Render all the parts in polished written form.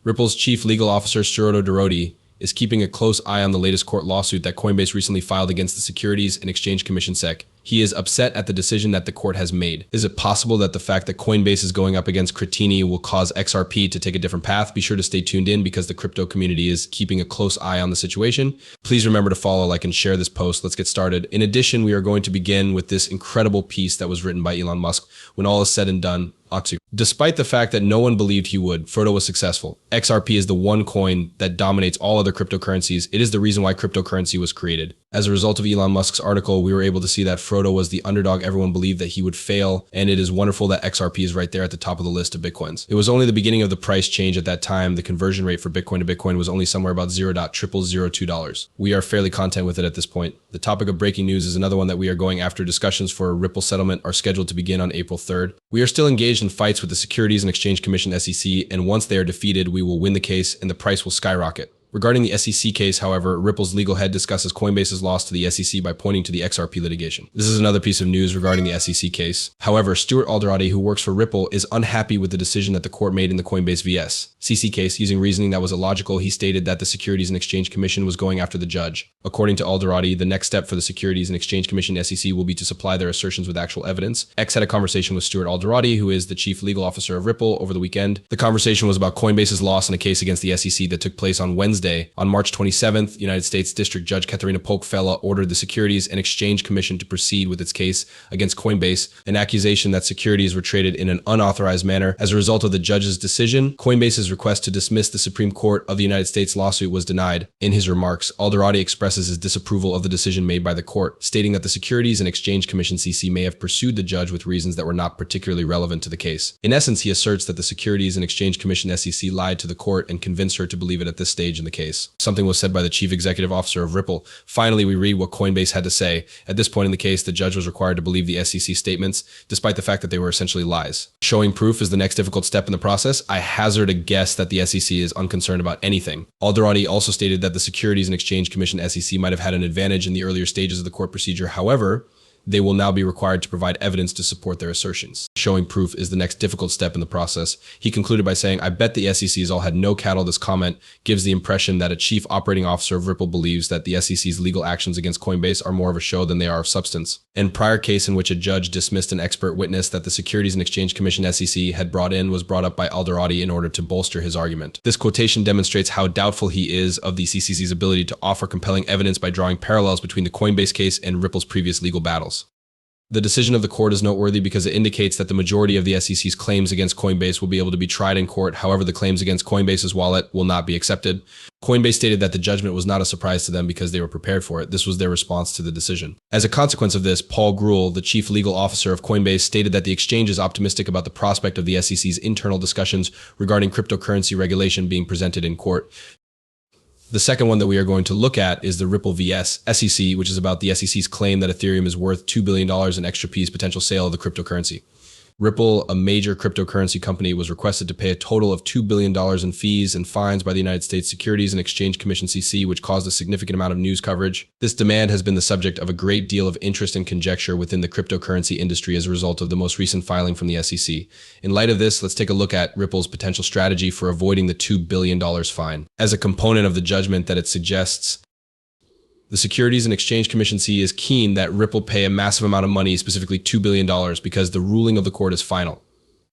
Ripple's chief legal officer, Stuart O'Doherty, is keeping a close eye on the latest court lawsuit that Coinbase recently filed against the Securities and Exchange Commission (SEC). He is upset at the decision that the court has made. Is it possible that the fact that Coinbase is going up against Cretini will cause XRP to take a different path? Be sure to stay tuned in because the crypto community is keeping a close eye on the situation. Please remember to follow, like, and share this post. Let's get started. In addition, we are going to begin with this incredible piece that was written by Elon Musk. When all is said and done, despite the fact that no one believed he would, Frodo was successful. XRP is the one coin that dominates all other cryptocurrencies. It is the reason why cryptocurrency was created. As a result of Elon Musk's article, we were able to see that Frodo was the underdog everyone believed that he would fail, and it is wonderful that XRP is right there at the top of the list of Bitcoins. It was only the beginning of the price change at that time. The conversion rate for Bitcoin to Bitcoin was only somewhere about $0.0002. We are fairly content with it at this point. The topic of breaking news is another one that we are going after. Discussions for a Ripple settlement are scheduled to begin on April 3rd. We are still engaged in fights with the Securities and Exchange Commission (SEC), and once they are defeated, we will win the case and the price will skyrocket. Regarding the SEC case, however, Ripple's legal head discusses Coinbase's loss to the SEC by pointing to the XRP litigation. This is another piece of news regarding the SEC case. However, Stuart O'Doherty, who works for Ripple, is unhappy with the decision that the court made in the Coinbase vs. CC case. Using reasoning that was illogical, he stated that the Securities and Exchange Commission was going after the judge. According to O'Doherty, the next step for the Securities and Exchange Commission (SEC) will be to supply their assertions with actual evidence. X had a conversation with Stuart O'Doherty, who is the chief legal officer of Ripple, over the weekend. The conversation was about Coinbase's loss in a case against the SEC that took place on Wednesday. On March 27th, United States District Judge Katharina Polk-Fella ordered the Securities and Exchange Commission to proceed with its case against Coinbase, an accusation that securities were traded in an unauthorized manner. As a result of the judge's decision, Coinbase's request to dismiss the Supreme Court of the United States lawsuit was denied. In his remarks, O'Doherty expresses his disapproval of the decision made by the court, stating that the Securities and Exchange Commission (SEC) may have pursued the judge with reasons that were not particularly relevant to the case. In essence, he asserts that the Securities and Exchange Commission (SEC) lied to the court and convinced her to believe it at this stage in the case. Something was said by the chief executive officer of Ripple. Finally, we read what Coinbase had to say. At this point in the case, the judge was required to believe the SEC statements, despite the fact that they were essentially lies. Showing proof is the next difficult step in the process. I hazard a guess that the SEC is unconcerned about anything. O'Doherty also stated that the Securities and Exchange Commission (SEC) might have had an advantage in the earlier stages of the court procedure. However, they will now be required to provide evidence to support their assertions. Showing proof is the next difficult step in the process. He concluded by saying, "I bet the SEC's all had no cattle." This comment gives the impression that a chief operating officer of Ripple believes that the SEC's legal actions against Coinbase are more of a show than they are of substance. In prior case in which a judge dismissed an expert witness that the Securities and Exchange Commission (SEC) had brought in was brought up by O'Doherty in order to bolster his argument. This quotation demonstrates how doubtful he is of the CCC's ability to offer compelling evidence by drawing parallels between the Coinbase case and Ripple's previous legal battles. The decision of the court is noteworthy because it indicates that the majority of the SEC's claims against Coinbase will be able to be tried in court. However, the claims against Coinbase's wallet will not be accepted. Coinbase stated that the judgment was not a surprise to them because they were prepared for it. This was their response to the decision. As a consequence of this, Paul Grewal, the chief legal officer of Coinbase, stated that the exchange is optimistic about the prospect of the SEC's internal discussions regarding cryptocurrency regulation being presented in court. The second one that we are going to look at is the Ripple vs. SEC, which is about the SEC's claim that Ethereum is worth $2 billion in XRP's potential sale of the cryptocurrency. Ripple, a major cryptocurrency company, was requested to pay a total of $2 billion in fees and fines by the United States Securities and Exchange Commission (SEC), which caused a significant amount of news coverage. This demand has been the subject of a great deal of interest and conjecture within the cryptocurrency industry as a result of the most recent filing from the SEC. In light of this, let's take a look at Ripple's potential strategy for avoiding the $2 billion fine. As a component of the judgment that it suggests, the Securities and Exchange Commission (SEC) is keen that Ripple pay a massive amount of money, specifically $2 billion, because the ruling of the court is final.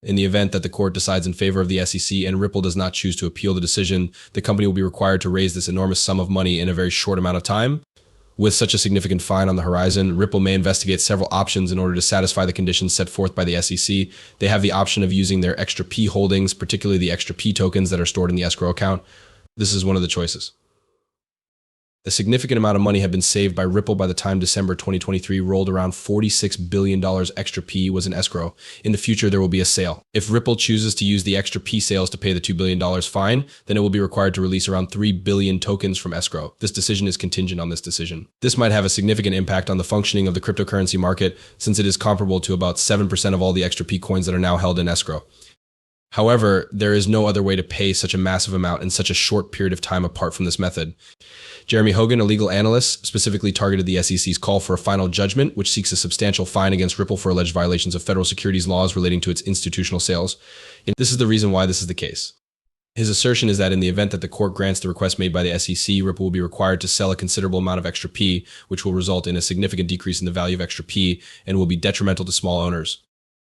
In the event that the court decides in favor of the SEC and Ripple does not choose to appeal the decision, the company will be required to raise this enormous sum of money in a very short amount of time. With such a significant fine on the horizon, Ripple may investigate several options in order to satisfy the conditions set forth by the SEC. They have the option of using their XRP holdings, particularly the XRP tokens that are stored in the escrow account. This is one of the choices. A significant amount of money had been saved by Ripple by the time December 2023 rolled around. $46 billion XRP was in escrow. In the future, there will be a sale. If Ripple chooses to use the XRP sales to pay the $2 billion fine, then it will be required to release around 3 billion tokens from escrow. This decision is contingent on this decision. This might have a significant impact on the functioning of the cryptocurrency market, since it is comparable to about 7% of all the XRP coins that are now held in escrow. However, there is no other way to pay such a massive amount in such a short period of time apart from this method. Jeremy Hogan, a legal analyst, specifically targeted the SEC's call for a final judgment, which seeks a substantial fine against Ripple for alleged violations of federal securities laws relating to its institutional sales. And this is the reason why this is the case. His assertion is that in the event that the court grants the request made by the SEC, Ripple will be required to sell a considerable amount of XRP, which will result in a significant decrease in the value of XRP and will be detrimental to small owners.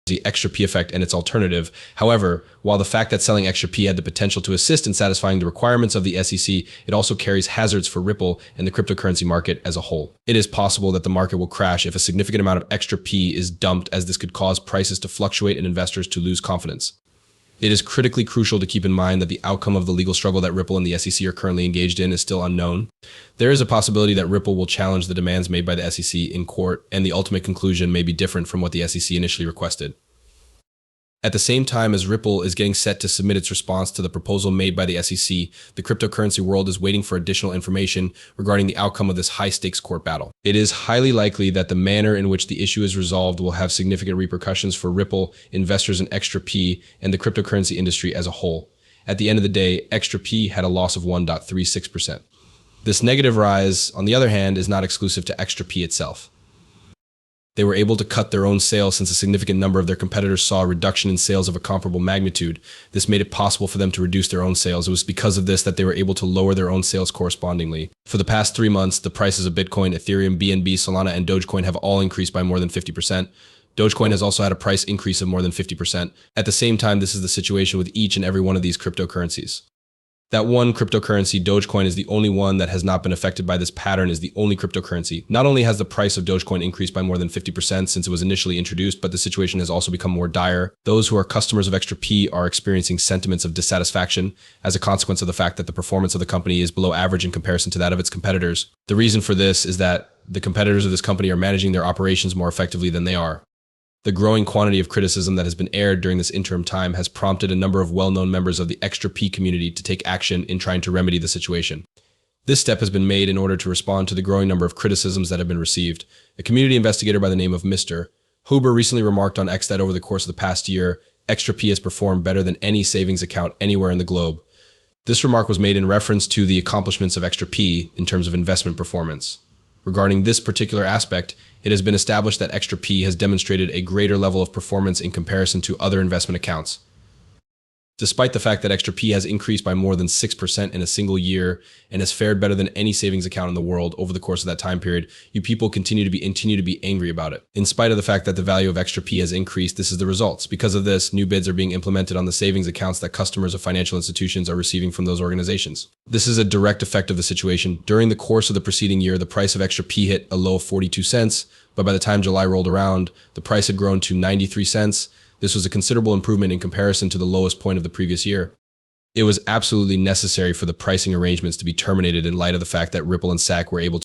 The XRP effect and its alternative. However, while the fact that selling XRP had the potential to assist in satisfying the requirements of the SEC, it also carries hazards for Ripple and the cryptocurrency market as a whole. It is possible that the market will crash if a significant amount of XRP is dumped, as this could cause prices to fluctuate and investors to lose confidence. It is critically crucial to keep in mind that the outcome of the legal struggle that Ripple and the SEC are currently engaged in is still unknown. There is a possibility that Ripple will challenge the demands made by the SEC in court, and the ultimate conclusion may be different from what the SEC initially requested. At the same time as Ripple is getting set to submit its response to the proposal made by the SEC, the cryptocurrency world is waiting for additional information regarding the outcome of this high-stakes court battle. It is highly likely that the manner in which the issue is resolved will have significant repercussions for Ripple, investors in XRP, and the cryptocurrency industry as a whole. At the end of the day, XRP had a loss of 1.36%. This negative rise, on the other hand, is not exclusive to XRP itself. They were able to cut their own sales since a significant number of their competitors saw a reduction in sales of a comparable magnitude. This made it possible for them to reduce their own sales. It was because of this that they were able to lower their own sales correspondingly. For the past 3 months, the prices of Bitcoin, Ethereum, BNB, Solana, and Dogecoin have all increased by more than 50%. Dogecoin has also had a price increase of more than 50%. At the same time, this is the situation with each and every one of these cryptocurrencies. That one cryptocurrency, Dogecoin, is the only one that has not been affected by this pattern, is the only cryptocurrency. Not only has the price of Dogecoin increased by more than 50% since it was initially introduced, but the situation has also become more dire. Those who are customers of XRP are experiencing sentiments of dissatisfaction as a consequence of the fact that the performance of the company is below average in comparison to that of its competitors. The reason for this is that the competitors of this company are managing their operations more effectively than they are. The growing quantity of criticism that has been aired during this interim time has prompted a number of well-known members of the XRP community to take action in trying to remedy the situation. This step has been made in order to respond to the growing number of criticisms that have been received. A community investigator by the name of Mr. Huber recently remarked on X that over the course of the past year, XRP has performed better than any savings account anywhere in the globe. This remark was made in reference to the accomplishments of XRP in terms of investment performance. Regarding this particular aspect, it has been established that XRP has demonstrated a greater level of performance in comparison to other investment accounts. Despite the fact that XRP has increased by more than 6% in a single year and has fared better than any savings account in the world over the course of that time period, you people continue to be angry about it. In spite of the fact that the value of XRP has increased, this is the results. Because of this, new bids are being implemented on the savings accounts that customers of financial institutions are receiving from those organizations. This is a direct effect of the situation. During the course of the preceding year, the price of XRP hit a low of 42 cents, but by the time July rolled around, the price had grown to 93 cents. This was a considerable improvement in comparison to the lowest point of the previous year. It was absolutely necessary for the pricing arrangements to be terminated in light of the fact that Ripple and SAC were able to